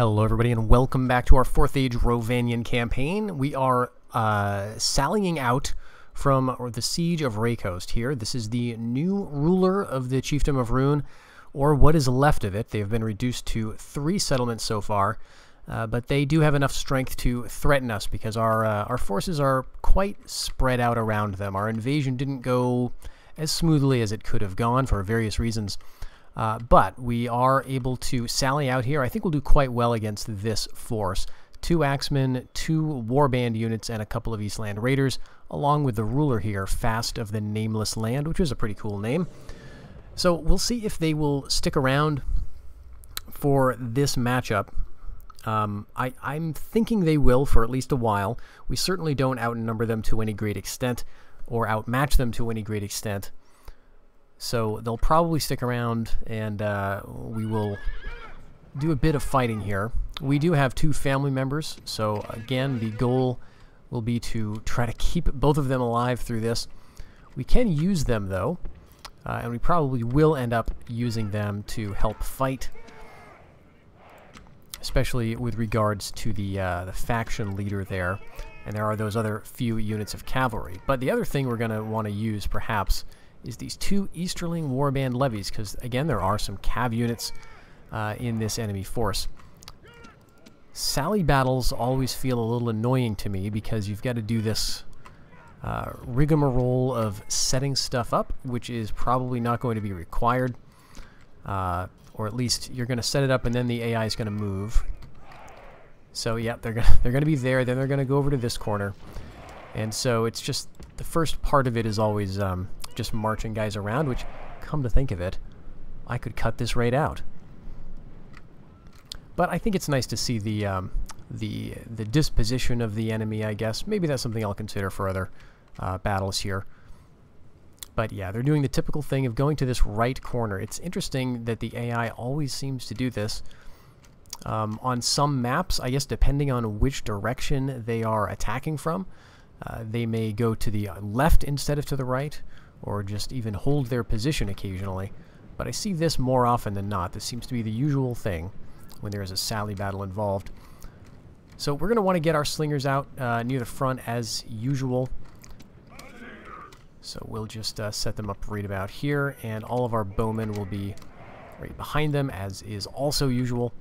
Hello everybody and welcome back to our 4th Age Rhovanion campaign. We are sallying out from the Siege of Raycoast here. This is the new ruler of the Chiefdom of Rhun, or what is left of it. They have been reduced to 3 settlements so far, but they do have enough strength to threaten us because our forces are quite spread out around them. Our invasion didn't go as smoothly as it could have gone for various reasons. But we are able to sally out here. I think we'll do quite well against this force. 2 Axemen, 2 Warband units, and a couple of Eastland Raiders, along with the ruler here, Fast of the Nameless Land, which is a pretty cool name. So we'll see if they will stick around for this matchup. I'm thinking they will for at least a while. We certainly don't outnumber them to any great extent, or outmatch them to any great extent. So they'll probably stick around, and we will do a bit of fighting here. We do have 2 family members, so again, the goal will be to try to keep both of them alive through this. We can use them, though, and we probably will end up using them to help fight, especially with regards to the faction leader there. And there are those other few units of cavalry. But the other thing we're going to want to use, perhaps, is these 2 Easterling Warband levies, because, again, there are some cav units in this enemy force. Sally battles always feel a little annoying to me, because you've got to do this rigmarole of setting stuff up, which is probably not going to be required. Or at least you're going to set it up, and then the AI is going to move. So, yeah, they're going to be there, then they're going to go over to this corner. And so it's just, the first part of it is always just marching guys around, which, come to think of it, I could cut this right out. But I think it's nice to see the disposition of the enemy, I guess. Maybe that's something I'll consider for other battles here. But yeah, they're doing the typical thing of going to this right corner. It's interesting that the AI always seems to do this. On some maps, I guess depending on which direction they are attacking from, they may go to the left instead of to the right, or just even hold their position occasionally. But I see this more often than not. This seems to be the usual thing when there is a sally battle involved. So we're going to want to get our slingers out near the front as usual. So we'll just set them up right about here, and all of our bowmen will be right behind them, as is also usual.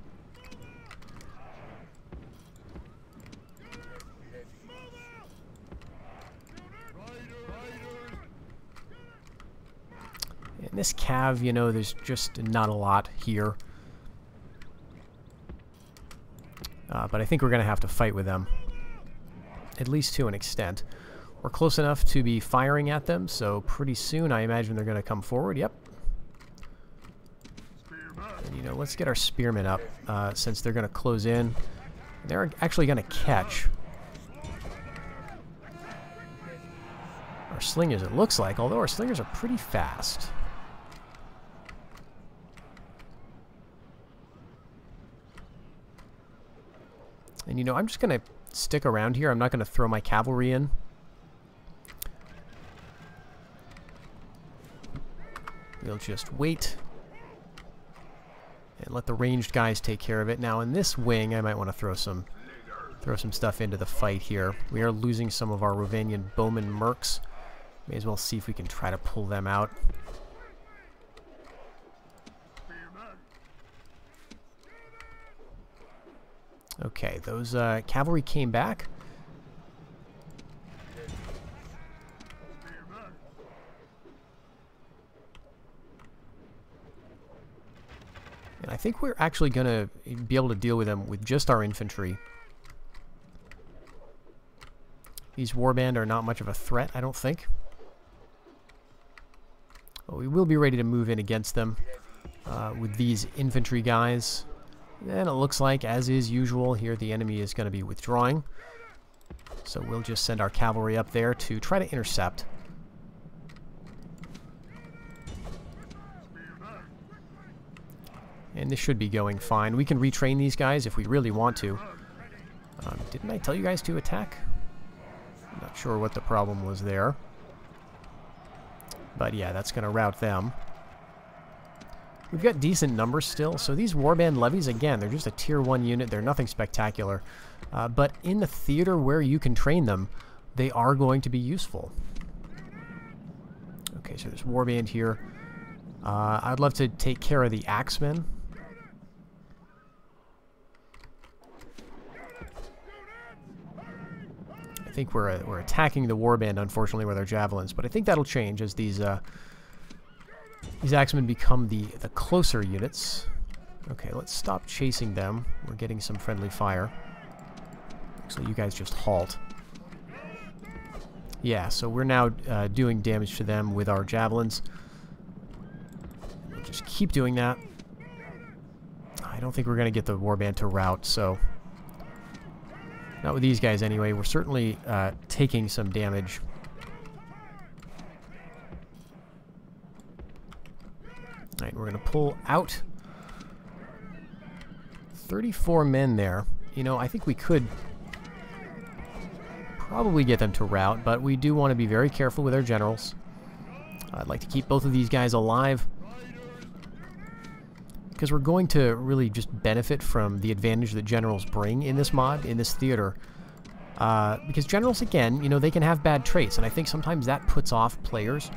In this cav, you know, there's just not a lot here. But I think we're going to have to fight with them, at least to an extent. We're close enough to be firing at them, so pretty soon I imagine they're going to come forward. Yep. And, you know, let's get our spearmen up, since they're going to close in. They're actually going to catch our slingers, it looks like, although our slingers are pretty fast. And, you know, I'm just going to stick around here. I'm not going to throw my cavalry in. We'll just wait and let the ranged guys take care of it. Now, in this wing, I might want to throw some stuff into the fight here. We are losing some of our Rhovanion bowman mercs. May as well see if we can try to pull them out. Okay, those cavalry came back. And I think we're actually going to be able to deal with them with just our infantry. These warband are not much of a threat, I don't think. But we will be ready to move in against them with these infantry guys. And it looks like, as is usual, here the enemy is going to be withdrawing. So we'll just send our cavalry up there to try to intercept. And this should be going fine. We can retrain these guys if we really want to. Didn't I tell you guys to attack? I'm not sure what the problem was there. But yeah, that's going to rout them. We've got decent numbers still, so these warband levies, again, they're just a tier 1 unit. They're nothing spectacular. But in the theater where you can train them, they are going to be useful. Okay, so there's warband here. I'd love to take care of the axemen. I think we're attacking the warband, unfortunately, with our javelins, but I think that'll change as these axemen become the closer units. Okay, let's stop chasing them. We're getting some friendly fire. So you guys just halt. Yeah, so we're now doing damage to them with our javelins. We'll just keep doing that. I don't think we're going to get the warband to rout, so... Not with these guys anyway. We're certainly taking some damage. Alright, we're going to pull out. 34 men there. You know, I think we could probably get them to rout, but we do want to be very careful with our generals. I'd like to keep both of these guys alive, because we're going to really just benefit from the advantage that generals bring in this mod, in this theater. Because generals, again, you know, they can have bad traits, and I think sometimes that puts off players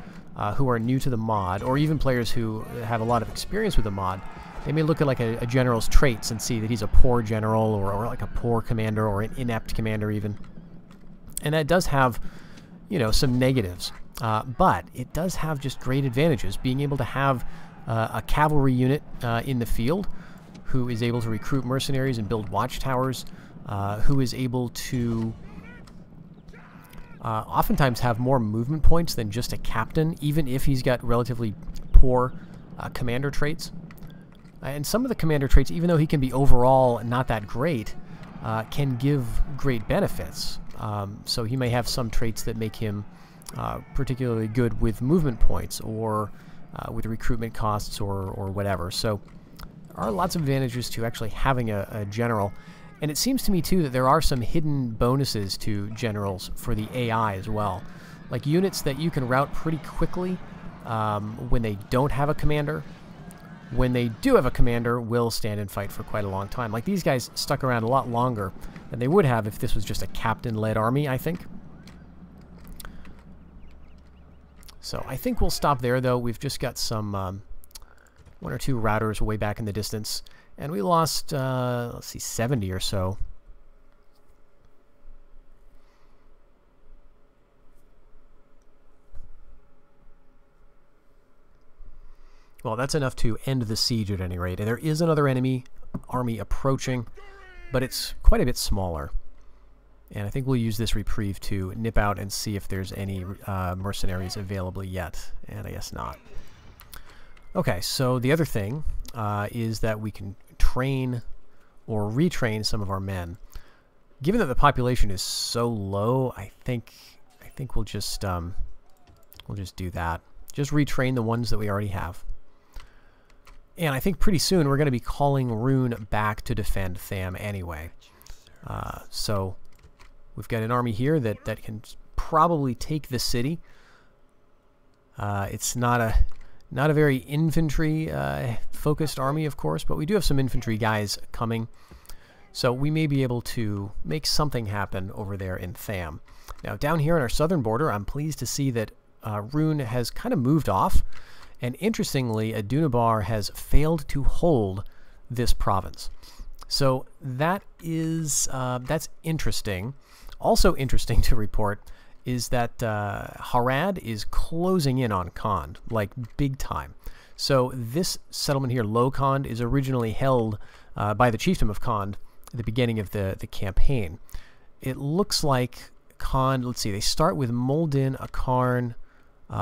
who are new to the mod, or even players who have a lot of experience with the mod. They may look at like a general's traits and see that he's a poor general, or like a poor commander, or an inept commander even. And that does have, you know, some negatives. But it does have just great advantages, being able to have a cavalry unit in the field who is able to recruit mercenaries and build watchtowers, who is able to oftentimes have more movement points than just a captain, even if he's got relatively poor commander traits. And some of the commander traits, even though he can be overall not that great, can give great benefits. So he may have some traits that make him particularly good with movement points, or with recruitment costs, or whatever. So there are lots of advantages to actually having a general. And it seems to me, too, that there are some hidden bonuses to generals for the AI as well. Like units that you can rout pretty quickly when they don't have a commander. When they do have a commander, will stand and fight for quite a long time. Like these guys stuck around a lot longer than they would have if this was just a captain-led army, I think. So I think we'll stop there, though. We've just got some one or two routers way back in the distance, and we lost, let's see, 70 or so. Well, that's enough to end the siege at any rate. And there is another enemy army approaching, but it's quite a bit smaller. And I think we'll use this reprieve to nip out and see if there's any mercenaries available yet. And I guess not. Okay, so the other thing is that we can train or retrain some of our men. Given that the population is so low, I think we'll just do that. Just retrain the ones that we already have. And I think pretty soon we're going to be calling Rhun back to defend Tham anyway. So we've got an army here that can probably take the city. It's not a very infantry focused army, of course, but we do have some infantry guys coming. So we may be able to make something happen over there in Tham. Now down here on our southern border, I'm pleased to see that Rhun has kind of moved off. And interestingly, Adunabar has failed to hold this province. So that is that's interesting. Also interesting to report is that Harad is closing in on Khand, like big time. So this settlement here, Low Khand, is originally held by the chiefdom of Khand at the beginning of the campaign. It looks like Khand, let's see, they start with Moldin, Akarn,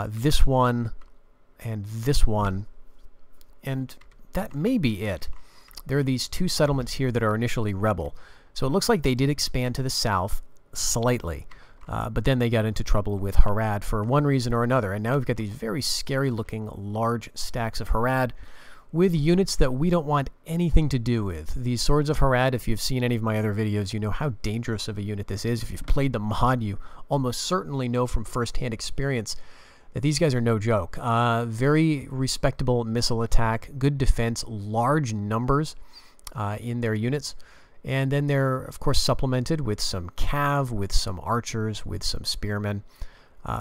this one, and this one, and that may be it. There are these two settlements here that are initially rebel. So it looks like they did expand to the south slightly, but then they got into trouble with Harad for one reason or another, and now we've got these very scary looking large stacks of Harad with units that we don't want anything to do with. These Swords of Harad, if you've seen any of my other videos, you know how dangerous of a unit this is. If you've played the mod, you almost certainly know from first-hand experience that these guys are no joke. Very respectable missile attack, good defense, large numbers in their units. And then they're, of course, supplemented with some cav, with some archers, with some spearmen.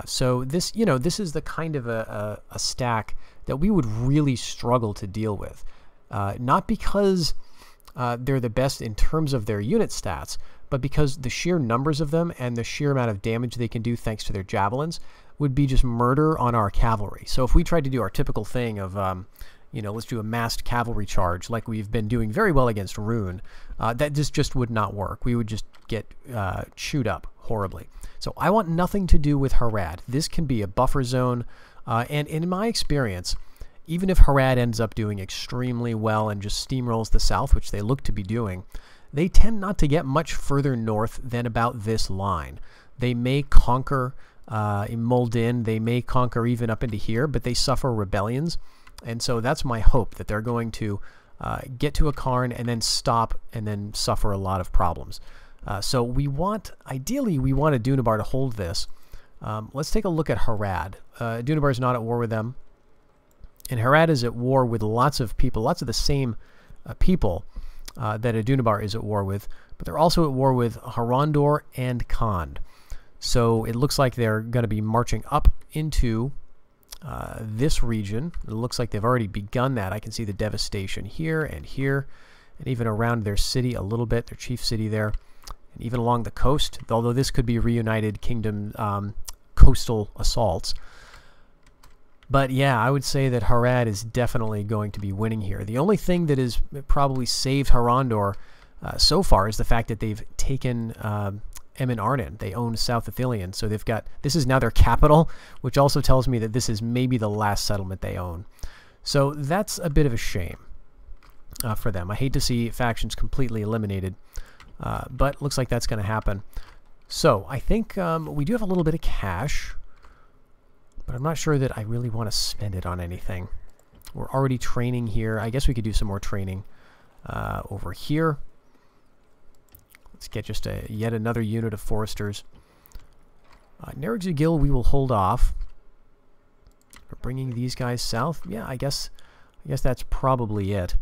So this, this is the kind of a stack that we would really struggle to deal with. Not because they're the best in terms of their unit stats, but because the sheer numbers of them and the sheer amount of damage they can do thanks to their javelins would be just murder on our cavalry. So if we tried to do our typical thing of, let's do a massed cavalry charge like we've been doing very well against Rhun, that just would not work. We would just get chewed up horribly. So I want nothing to do with Harad. This can be a buffer zone, and in my experience, even if Harad ends up doing extremely well and just steamrolls the south, which they look to be doing, they tend not to get much further north than about this line. They may conquer in Moldin, they may conquer even up into here, but they suffer rebellions. And so that's my hope, that they're going to get to a Karn and then stop and then suffer a lot of problems. So ideally we want a Dunabar to hold this. Let's take a look at Harad. Dunabar is not at war with them. And Harad is at war with lots of people, lots of the same people that a Dunabar is at war with. But they're also at war with Harondor and Khand. So it looks like they're going to be marching up into this region. It looks like they've already begun that. I can see the devastation here, and even around their city a little bit, their chief city there, and even along the coast, although this could be reunited kingdom coastal assaults. But yeah, I would say that Harad is definitely going to be winning here. The only thing that has probably saved Harondor so far is the fact that they've taken Emin Arnon. They own South Ithilien, so this is now their capital, which also tells me that this is maybe the last settlement they own. So that's a bit of a shame for them. I hate to see factions completely eliminated, but looks like that's going to happen. So I think we do have a little bit of cash, but I'm not sure that I really want to spend it on anything. We're already training here. I guess we could do some more training over here. Let's get just yet another unit of foresters. Nerigzugil we will hold off. We're bringing these guys south. Yeah, I guess that's probably it.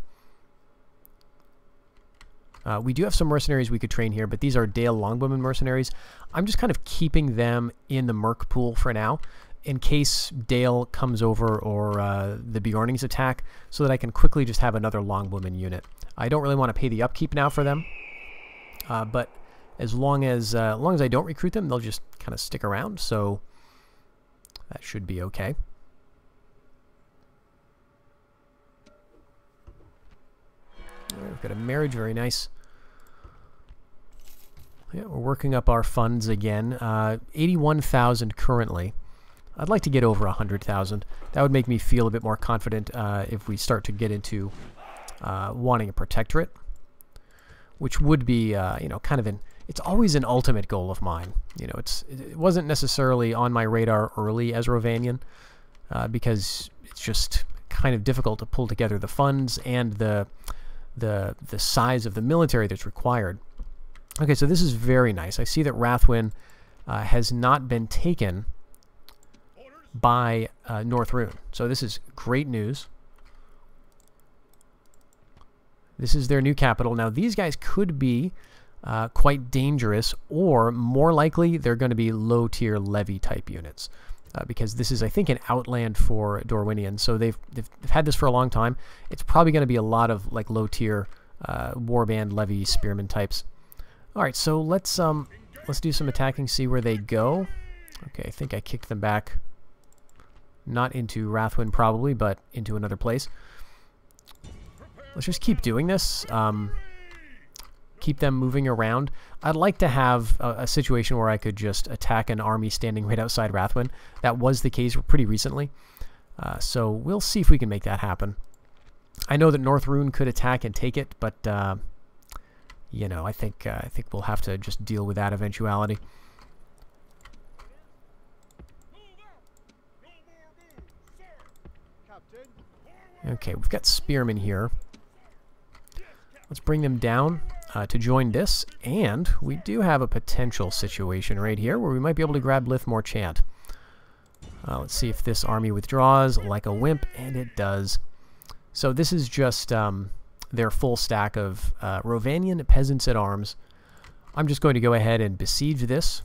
We do have some mercenaries we could train here, but these are Dale Longbowman mercenaries. I'm just kind of keeping them in the Merc pool for now, in case Dale comes over or the Bjornings attack, so that I can quickly just have another Longbowman unit. I don't really want to pay the upkeep now for them. But as long as I don't recruit them, they'll just kind of stick around, so that should be okay. We've got a marriage, very nice. Yeah, we're working up our funds again. 81,000 currently. I'd like to get over 100,000. That would make me feel a bit more confident if we start to get into wanting a protectorate, which would be, kind of it's always an ultimate goal of mine. It wasn't necessarily on my radar early as Rhovanion, because it's just kind of difficult to pull together the funds and the size of the military that's required. Okay, so this is very nice. I see that Rathwin has not been taken by North Rhun, so this is great news. This is their new capital. Now, these guys could be quite dangerous, or more likely, they're going to be low-tier levy-type units. Because this is, I think, an outland for Rhovanion. So they've had this for a long time. It's probably going to be a lot of like low-tier warband levy spearmen types. All right, so let's do some attacking, see where they go. Okay, I think I kicked them back, not into Rathwin probably, but into another place. Let's just keep doing this. Keep them moving around. I'd like to have a situation where I could just attack an army standing right outside Rathwin. That was the case pretty recently. So we'll see if we can make that happen. I know that North Rhun could attack and take it, but I think we'll have to just deal with that eventuality. Okay, we've got spearmen here. Let's bring them down to join this, and we do have a potential situation right here where we might be able to grab Lithmore Chant. Let's see if this army withdraws like a wimp, and it does. So this is just their full stack of Rhovanion peasants at arms. I'm just going to go ahead and besiege this.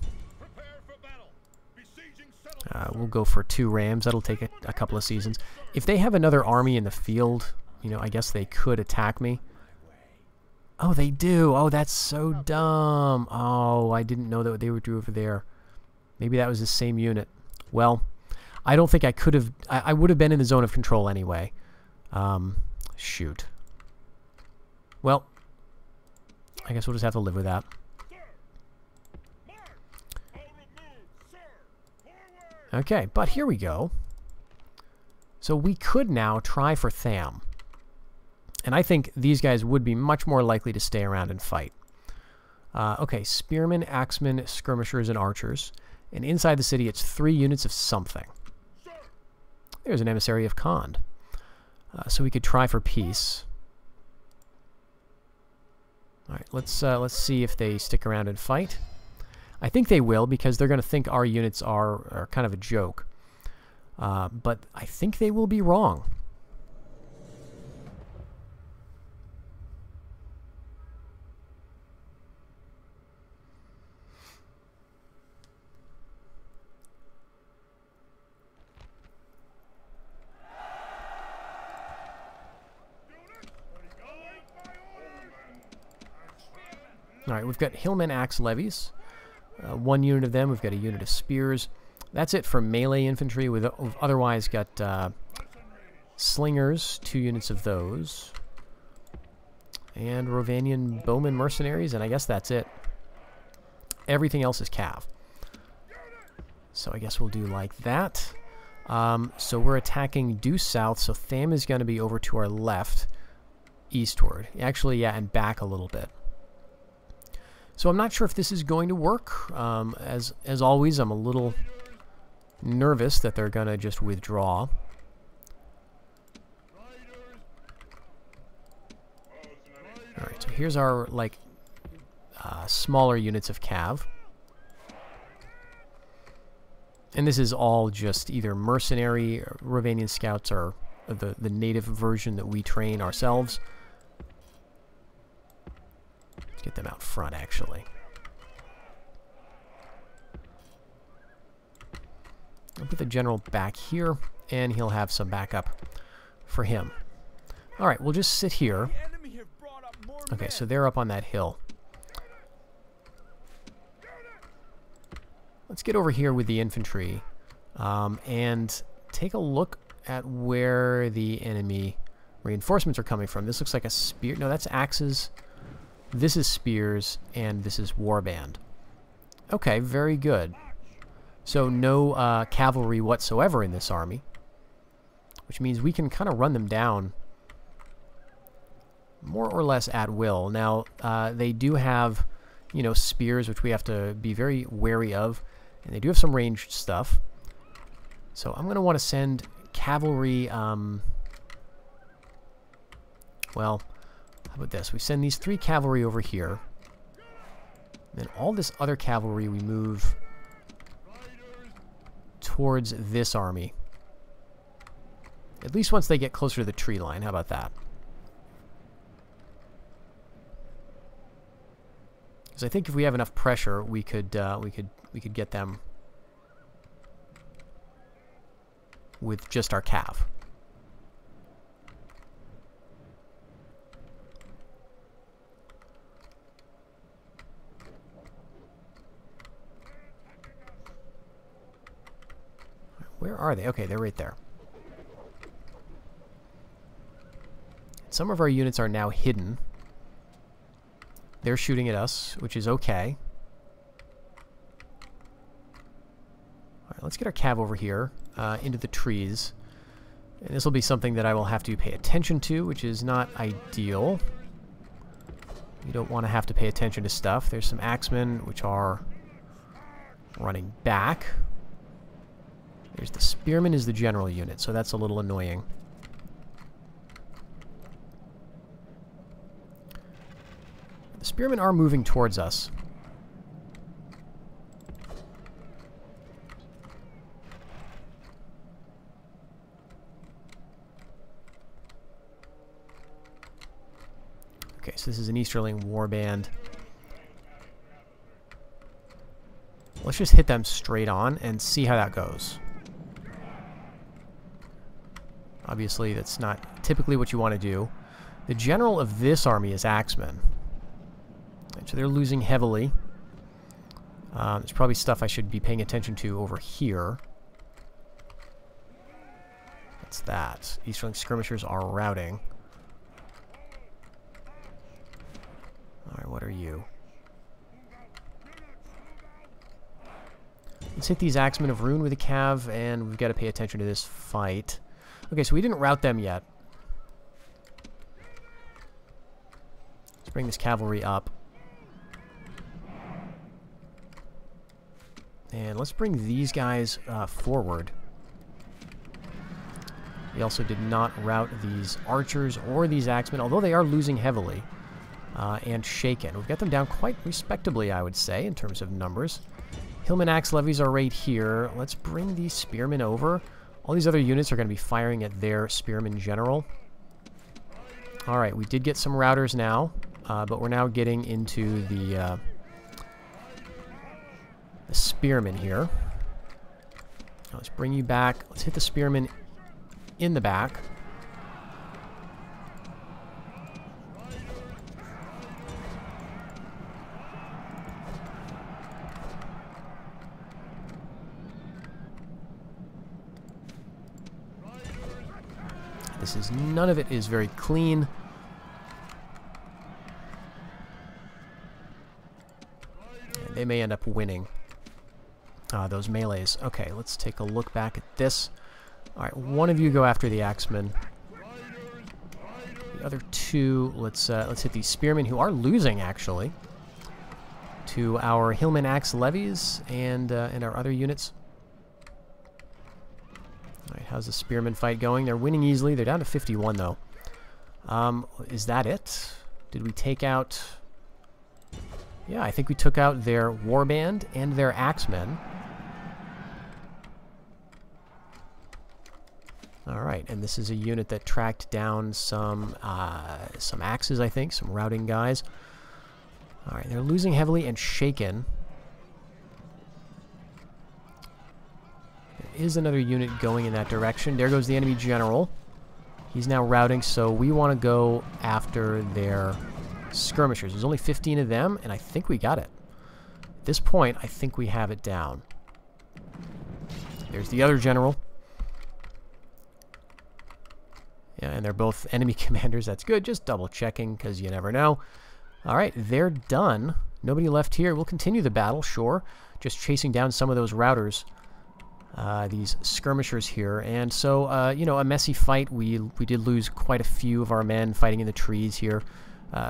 We'll go for 2 rams. That'll take a couple of seasons. If they have another army in the field, you know, I guess they could attack me. Oh, they do. Oh, that's so dumb. Oh, I didn't know that they would do over there. Maybe that was the same unit. Well, I don't think I could have... I would have been in the zone of control anyway. Shoot. Well, I guess we'll just have to live with that. Okay, but here we go. So we could now try for Tham. And I think these guys would be much more likely to stay around and fight. Okay, spearmen, axemen, skirmishers, and archers. And inside the city, it's 3 units of something. There's an emissary of Khand. So we could try for peace. All right, let's see if they stick around and fight. I think they will, because they're going to think our units are kind of a joke. But I think they will be wrong. All right, we've got hillmen axe levies. 1 unit of them. We've got a unit of spears. That's it for melee infantry. We've otherwise got slingers, 2 units of those. And Rhovanion bowmen mercenaries, and I guess that's it. Everything else is cav. So I guess we'll do like that. So we're attacking due south, so Tham is going to be over to our left, eastward. Actually, yeah, and back a little bit. So I'm not sure if this is going to work. As always, I'm a little nervous that they're going to just withdraw. Alright, so here's our, like, smaller units of cav. And this is all just either mercenary Rhovanion scouts or the native version that we train ourselves. Get them out front, actually. I'll put the general back here, and he'll have some backup for him. All right, we'll just sit here. Okay, so they're up on that hill. Let's get over here with the infantry and take a look at where the enemy reinforcements are coming from. This looks like a spear. No, that's axes. This is spears, and this is warband. Okay, very good. So no cavalry whatsoever in this army, which means we can kind of run them down more or less at will. Now, they do have, you know, spears, which we have to be very wary of, and they do have some ranged stuff. So I'm going to want to send cavalry, well... How about this? We send these 3 cavalry over here. Then all this other cavalry we move towards this army. At least once they get closer to the tree line. How about that? Because I think if we have enough pressure, we could get them with just our cav. Where are they? Okay, they're right there. Some of our units are now hidden. They're shooting at us, which is okay. Alright, let's get our cav over here into the trees. And this will be something that I will have to pay attention to, which is not ideal. You don't want to have to pay attention to stuff. There's some axemen, which are running back. There's the spearman is the general unit, so that's a little annoying. The spearmen are moving towards us. So this is an Easterling warband. Let's just hit them straight on and see how that goes. Obviously, that's not typically what you want to do. The general of this army is Axemen. So they're losing heavily. There's probably stuff I should be paying attention to over here. What's that? Easterling skirmishers are routing. Alright, what are you? Let's hit these Axemen of Rhun with a cav, and we've got to pay attention to this fight. Okay, so we didn't rout them yet. Let's bring this cavalry up. And let's bring these guys forward. We also did not rout these archers or these axemen, although they are losing heavily and shaken. We've got them down quite respectably, I would say, in terms of numbers. Hillman axe levies are right here. Let's bring these spearmen over. All these other units are going to be firing at their spearmen general. Alright, we did get some routers now, but we're now getting into the spearmen here. Let's bring you back. Let's hit the spearmen in the back. None of it is very clean. And they may end up winning those melees. Okay, let's take a look back at this. Alright, one of you go after the axemen. The other two, let's hit these spearmen, who are losing, actually, to our Hillman axe levies and our other units. Alright, how's the spearmen fight going? They're winning easily. They're down to 51, though. Is that it? Did we take out... Yeah, I think we took out their warband and their axemen. Alright, and this is a unit that tracked down some axes, I think, some routing guys. Alright, they're losing heavily and shaken. There is another unit going in that direction. There goes the enemy general. He's now routing, so we want to go after their skirmishers. There's only 15 of them, and I think we got it. At this point, I think we have it down. There's the other general. Yeah, and they're both enemy commanders. That's good. Just double checking, because you never know. Alright, they're done. Nobody left here. We'll continue the battle, sure. Just chasing down some of those routers. These skirmishers here. And so, you know, a messy fight. We did lose quite a few of our men fighting in the trees here.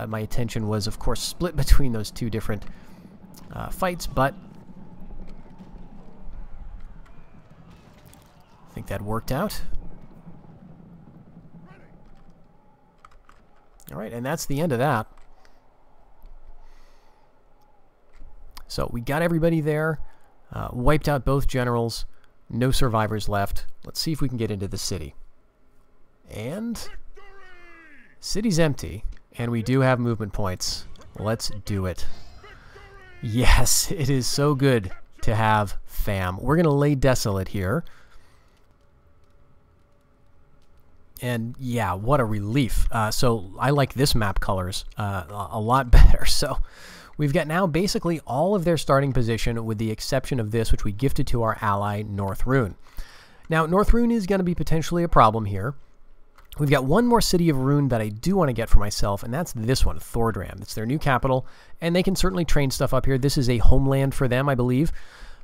My attention was, of course, split between those two different fights, but I think that worked out. Alright, and that's the end of that. So we got everybody there, wiped out both generals, no survivors left. Let's see if we can get into the city. And city's empty, and we do have movement points. Let's do it. Yes, it is so good to have fam. We're going to lay desolate here. And yeah, what a relief. So I like this map colors a lot better. So we've got now basically all of their starting position with the exception of this, which we gifted to our ally, North Rhun. Now, North Rhun is going to be potentially a problem here. We've got one more city of Rhun that I do want to get for myself, and that's this one, Thordram. It's their new capital, and they can certainly train stuff up here. This is a homeland for them, I believe.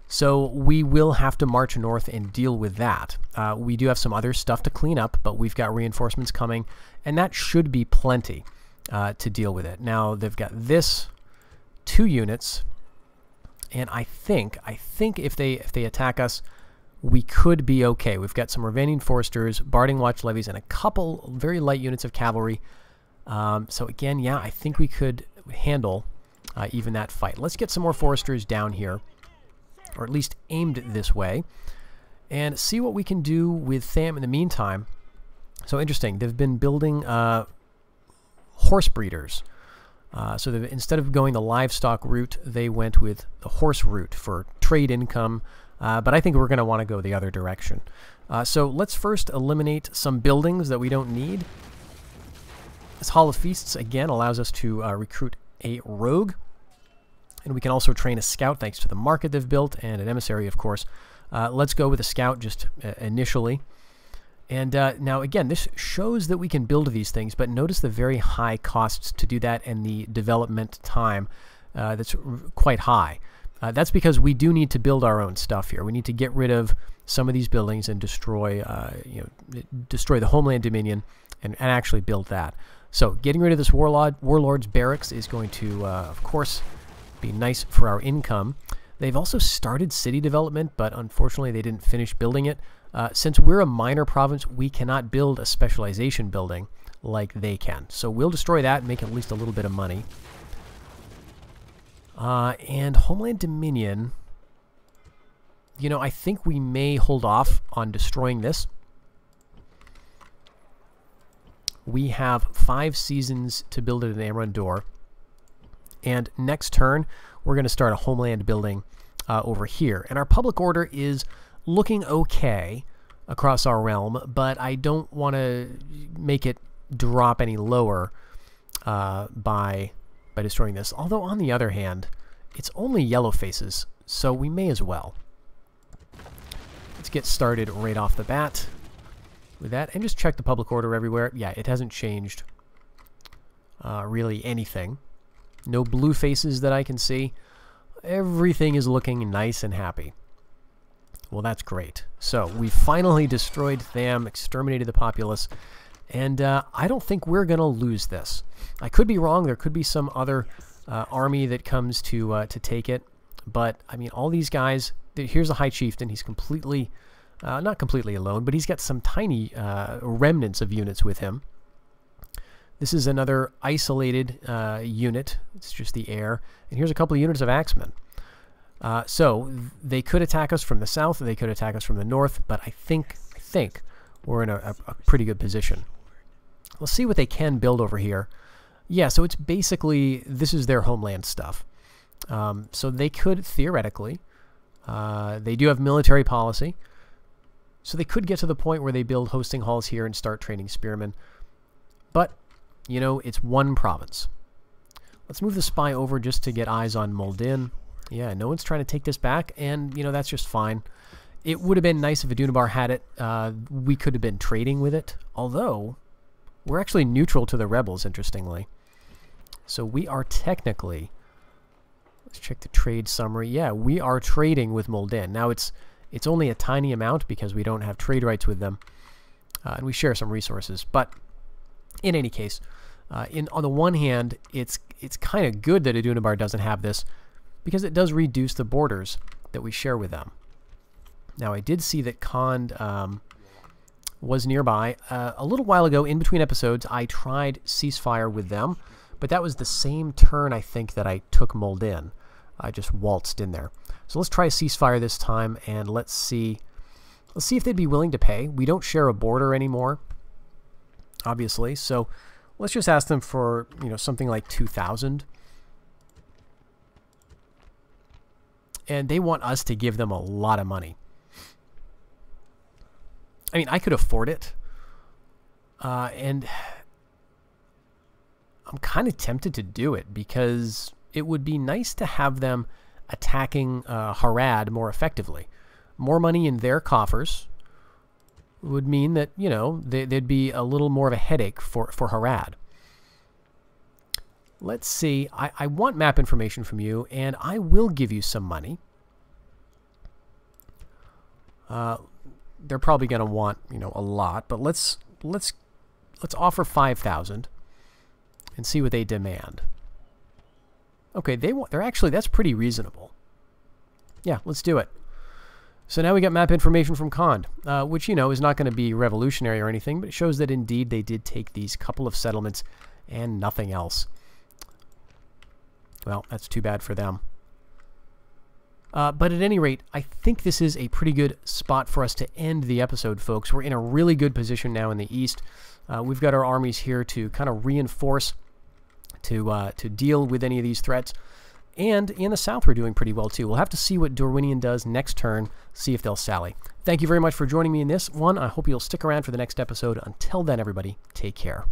So we will have to march north and deal with that. We do have some other stuff to clean up, but we've got reinforcements coming, and that should be plenty to deal with it. Now, they've got this 2 units, and I think if they attack us, we could be okay. We've got some Rhovanion foresters, Barding Watch levies, and a couple very light units of cavalry. So again, yeah, I think we could handle even that fight. Let's get some more foresters down here, or at least aimed this way, and see what we can do with Tham in the meantime. So interesting, they've been building horse breeders So instead of going the livestock route, they went with the horse route for trade income. But I think we're going to want to go the other direction. So let's first eliminate some buildings that we don't need. This Hall of Feasts, again, allows us to recruit a rogue. And we can also train a scout thanks to the market they've built, and an emissary, of course. Let's go with a scout just initially. And now, again, this shows that we can build these things, but notice the very high costs to do that and the development time that's quite high. That's because we do need to build our own stuff here. We need to get rid of some of these buildings and destroy, destroy the Homeland Dominion and actually build that. So getting rid of this Warlord's Barracks is going to, of course, be nice for our income. They've also started city development, but unfortunately they didn't finish building it. Since we're a minor province, we cannot build a specialization building like they can. So we'll destroy that and make at least a little bit of money. And Homeland Dominion, you know, I think we may hold off on destroying this. We have 5 seasons to build it in Amrandor. And next turn, we're going to start a homeland building over here. And our public order is looking okay across our realm, but I don't want to make it drop any lower by destroying this. Although, on the other hand, it's only yellow faces, so we may as well. Let's get started right off the bat with that, and just check the public order everywhere. Yeah, it hasn't changed really anything. No blue faces that I can see. Everything is looking nice and happy. Well, that's great. So, we finally destroyed Tham, exterminated the populace, and I don't think we're going to lose this. I could be wrong. There could be some other army that comes to take it. But, I mean, all these guys... Here's a High Chieftain. He's completely... not completely alone, but he's got some tiny remnants of units with him. This is another isolated unit. It's just the air. And here's a couple of units of axemen. So they could attack us from the south, they could attack us from the north, but I think we're in a pretty good position. Let's see what they can build over here. Yeah, so it's basically, this is their homeland stuff. So they could, theoretically, they do have military policy, so they could get to the point where they build hosting halls here and start training spearmen. But, you know, it's one province. Let's move the spy over just to get eyes on Moldin. Yeah, no one's trying to take this back, and, you know, that's just fine. It would have been nice if Adunabar had it. We could have been trading with it, although we're actually neutral to the rebels, interestingly. So we are technically... Let's check the trade summary. Yeah, we are trading with Moldin. Now, it's only a tiny amount because we don't have trade rights with them, and we share some resources. But in any case, on the one hand, it's kind of good that Adunabar doesn't have this, because it does reduce the borders that we share with them. Now, I did see that Khand was nearby. A little while ago, in between episodes, I tried ceasefire with them, but that was the same turn, I think, that I took Moldin. I just waltzed in there. So let's try a ceasefire this time, and let's see if they'd be willing to pay. We don't share a border anymore, obviously, so let's just ask them for, you know, something like 2,000. And they want us to give them a lot of money. I mean, I could afford it. And I'm kind of tempted to do it because it would be nice to have them attacking Harad more effectively. More money in their coffers would mean that, you know, there'd be a little more of a headache for Harad. Let's see. I want map information from you, and I will give you some money. They're probably going to want, you know, a lot, but let's offer 5,000 and see what they demand. Okay, they're actually, that's pretty reasonable. Yeah, let's do it. So now we got map information from Khand, which, you know, is not going to be revolutionary or anything, but it shows that indeed they did take these couple of settlements and nothing else. Well, that's too bad for them. But at any rate, I think this is a pretty good spot for us to end the episode, folks. We're in a really good position now in the east. We've got our armies here to kind of reinforce to deal with any of these threats. And in the south, we're doing pretty well, too. We'll have to see what Rhovanion does next turn, see if they'll sally. Thank you very much for joining me in this one. I hope you'll stick around for the next episode. Until then, everybody, take care.